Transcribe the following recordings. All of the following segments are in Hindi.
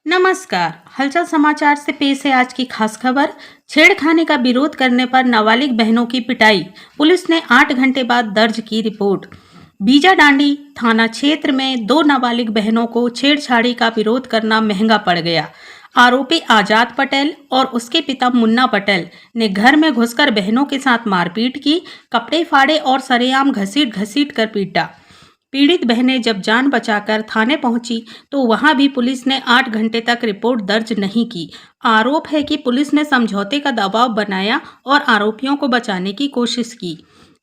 नमस्कार। हलचल समाचार से पेश है आज की खास खबर। छेड़खानी का विरोध करने पर नाबालिग बहनों की पिटाई। पुलिस ने 8 घंटे बाद दर्ज की रिपोर्ट। बीजाडांडी थाना क्षेत्र में 2 नाबालिग बहनों को छेड़छाड़ी का विरोध करना महंगा पड़ गया। आरोपी आजाद पटेल और उसके पिता मुन्ना पटेल ने घर में घुसकर बहनों के साथ मारपीट की, कपड़े फाड़े और सरेआम घसीट घसीट कर पीटा। पीड़ित बहनें जब जान बचाकर थाने पहुंची तो वहां भी पुलिस ने 8 घंटे तक रिपोर्ट दर्ज नहीं की। आरोप है कि पुलिस ने समझौते का दबाव बनाया और आरोपियों को बचाने की कोशिश की।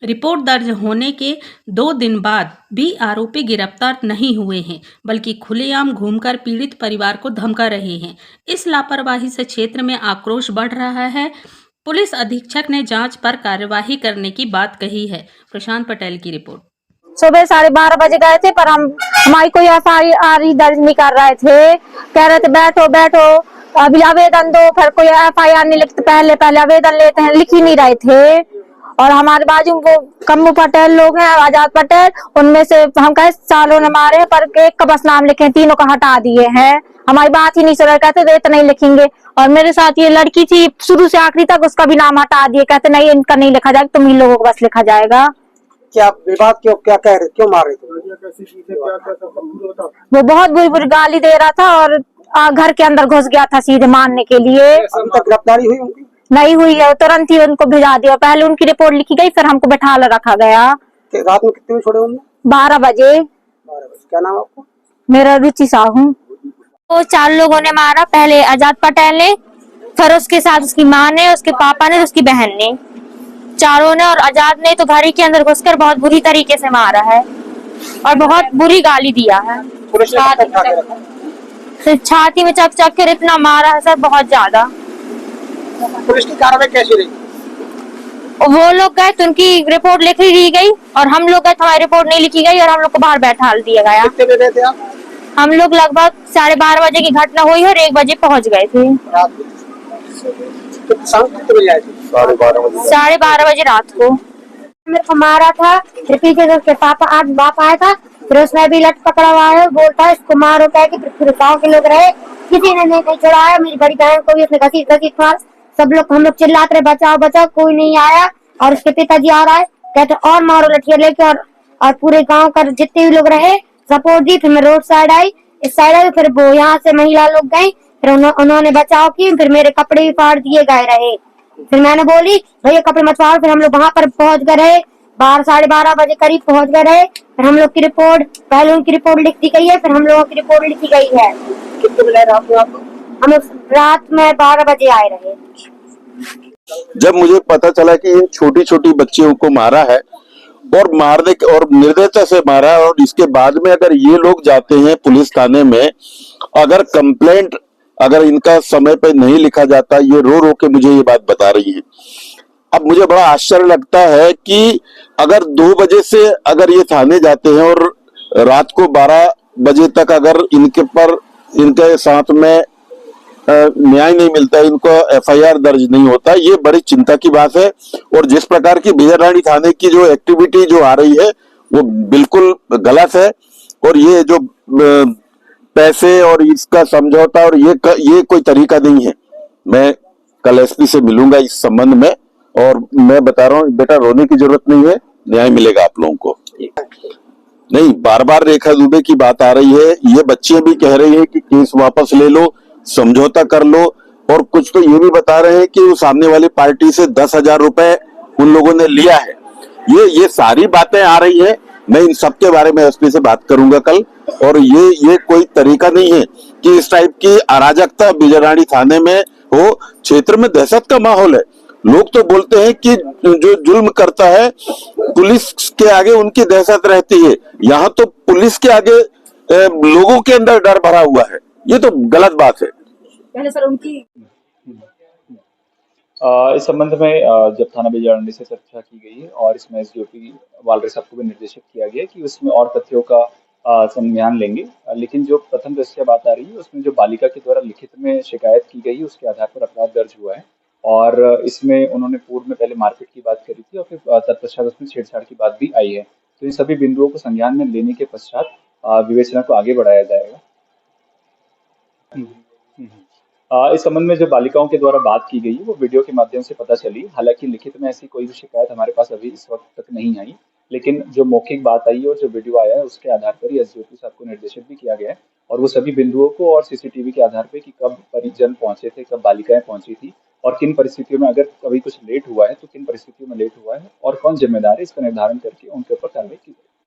रिपोर्ट दर्ज होने के 2 दिन बाद भी आरोपी गिरफ्तार नहीं हुए हैं, बल्कि खुलेआम घूमकर पीड़ित परिवार को धमका रहे हैं। इस लापरवाही से क्षेत्र में आक्रोश बढ़ रहा है। पुलिस अधीक्षक ने जांच पर कार्यवाही करने की बात कही है। प्रशांत पटेल की रिपोर्ट। सुबह 12:30 बजे गए थे, पर हमारी कोई FIR दर्ज नहीं कर रहे थे। कह रहे थे बैठो बैठो, अभी आवेदन दो, फिर कोई FIR नहीं लिखते। पहले आवेदन लेते हैं, लिख ही नहीं रहे थे। और हमारे बाजू वो कम्मू पटेल लोग हैं, आजाद पटेल, उनमें से हम कहे सालों ने मारे, पर एक का बस नाम लिखे, तीनों का हटा दिए हैं। हमारी बात ही नहीं सुन रहे, कहते थे इतना नहीं लिखेंगे। और मेरे साथ ये लड़की थी शुरू से आखिरी तक, उसका भी नाम हटा दिए, कहते नहीं इनका नहीं लिखा जाएगा, तुम इन लोगों का बस लिखा जाएगा। क्या विवाद क्यों, क्या कह रहे, क्यों मार रहे थे? वो बहुत बुरी बुरी गाली दे रहा था और घर के अंदर घुस गया था सीधे मारने के लिए। अभी तक गिरफ्तारी हुई उनकी? नहीं हुई है, तुरंत ही उनको भिजा दिया। पहले उनकी रिपोर्ट लिखी गई, फिर हमको बैठा रखा गया। रात में कितने बजे छोड़े उन्होंने? 12 बजे। 12 बजे। क्या नाम आपको? मेरा रुचि साहू। वो 4 लोगों ने मारा, पहले आजाद पटेल ने, फिर उसके साथ उसकी माँ ने, उसके पापा ने, उसकी बहन ने, चारों ने। और आजाद ने तो घर के अंदर घुसकर बहुत बुरी तरीके से मारा है और बहुत बुरी गाली दिया है। छाती में चक चक कर इतना मारा है सर, बहुत ज्यादा। पुलिस की कार्रवाई कैसी रही? वो लोग गए तो उनकी रिपोर्ट लिख ली गई, और हम लोग गए तो हमारी रिपोर्ट नहीं लिखी गई और हम लोग को बाहर बैठा दिया गया। कितने बजे थे आप? हम लोग लगभग 12:30 बजे की घटना हुई और 1 बजे पहुंच गए थे। शाम कितने बजे आए थे? 12:30 बजे रात को मेरे को मारा था। फिर पीछे से उसके पापा आज बाप आया था, फिर उसने भी लट पकड़ा हुआ है, बोलता है इसको मारो। कह के फिर गाँव के लोग रहे, किसी ने नहीं छुड़ाया। मेरी बड़ी बहन को भी उसने घसीट घसीट मार। सब लोग हम लोग चिल्लाते रहे बचाओ बचाओ, कोई नहीं आया। और उसके पिताजी आ रहा है, कहते और मारो लठिया लेके। और पूरे गाँव का जितने भी लोग रहे सपोर्ट दी। फिर मैं रोड साइड आई, इस साइड आई, फिर वो यहाँ से महिला लोग गई, फिर उन्होंने बचाव की। फिर मेरे कपड़े भी फाड़ दिए गए रहे। फिर मैंने बोली भैया कपड़े मत फाड़ो। फिर हम लोग वहाँ पर पहुंच गए रहे, 12-12:30 बजे करीब पहुंच गए रहे। फिर हम लोग की रिपोर्ट, पहले उनकी रिपोर्ट लिख दी गई है, फिर हम लोगों की रिपोर्ट लिखी गई है। कितने बजे रात में आपको? हम रात में 12 बजे आए रहे। जब मुझे पता चला कि इन छोटी छोटी बच्चियों को मारा है और मारने और निर्दयता से मारा है, और इसके बाद में अगर ये लोग जाते हैं पुलिस थाने में, अगर कंप्लेंट अगर इनका समय पे नहीं लिखा जाता, ये रो रो के मुझे ये बात बता रही है। अब मुझे बड़ा आश्चर्य लगता है कि अगर 2 बजे से अगर ये थाने जाते हैं और रात को 12 बजे तक अगर इनके साथ में न्याय नहीं मिलता, इनको FIR दर्ज नहीं होता, ये बड़ी चिंता की बात है। और जिस प्रकार की बीजाडांडी थाने की जो एक्टिविटी जो आ रही है वो बिल्कुल गलत है। और ये जो पैसे और इसका समझौता और ये कोई तरीका नहीं है। मैं कल SP से मिलूंगा इस संबंध में, और मैं बता रहा हूँ बेटा रोने की जरूरत नहीं है, न्याय मिलेगा आप लोगों को। नहीं, बार बार रेखा दुबे की बात आ रही है, ये बच्चियां भी कह रही है कि केस वापस ले लो, समझौता कर लो। और कुछ तो ये भी बता रहे हैं कि वो सामने वाली पार्टी से 10,000 रुपए उन लोगों ने लिया है। ये सारी बातें आ रही है। मैं इन सब के बारे में SP से बात करूंगा कल। और ये कोई तरीका नहीं है कि इस टाइप की अराजकता बीजाडांडी थाने में हो। क्षेत्र में दहशत का माहौल है। लोग तो बोलते हैं कि जो जुल्म करता है पुलिस के आगे उनकी दहशत रहती है, यहाँ तो पुलिस के आगे लोगों के अंदर डर भरा हुआ है। ये तो गलत बात है। पहले सर उनकी इस संबंध में जब थाना बीजाडांडी से चर्चा की गई है और इसमें SDOP वालरे साहब को भी निर्देशित किया गया कि उसमें और तथ्यों का संज्ञान लेंगे। लेकिन जो प्रथम दृष्टया बात आ रही है उसमें जो बालिका के द्वारा लिखित में शिकायत की गई है उसके आधार पर अपराध दर्ज हुआ है। और इसमें उन्होंने पूर्व में पहले मारपीट की बात करी थी और फिर तत्पश्चात उसमें छेड़छाड़ की बात भी आई है। तो इन सभी बिंदुओं को संज्ञान में लेने के पश्चात विवेचना को आगे बढ़ाया जाएगा। इस संबंध में जो बालिकाओं के द्वारा बात की गई वो वीडियो के माध्यम से पता चली। हालांकि लिखित में ऐसी कोई भी शिकायत हमारे पास अभी इस वक्त तक नहीं आई, लेकिन जो मौखिक बात आई और जो वीडियो आया है उसके आधार पर ही एसडीओपी साहब को निर्देशित भी किया गया है और वो सभी बिंदुओं को और सीसीटीवी के आधार पर कि कब परिजन पहुंचे थे, कब बालिकाएं पहुंची थी और किन परिस्थितियों में, अगर कभी कुछ लेट हुआ है तो किन परिस्थितियों में लेट हुआ है और कौन जिम्मेदार है, इसका निर्धारण करके उनके ऊपर कार्रवाई की जाए।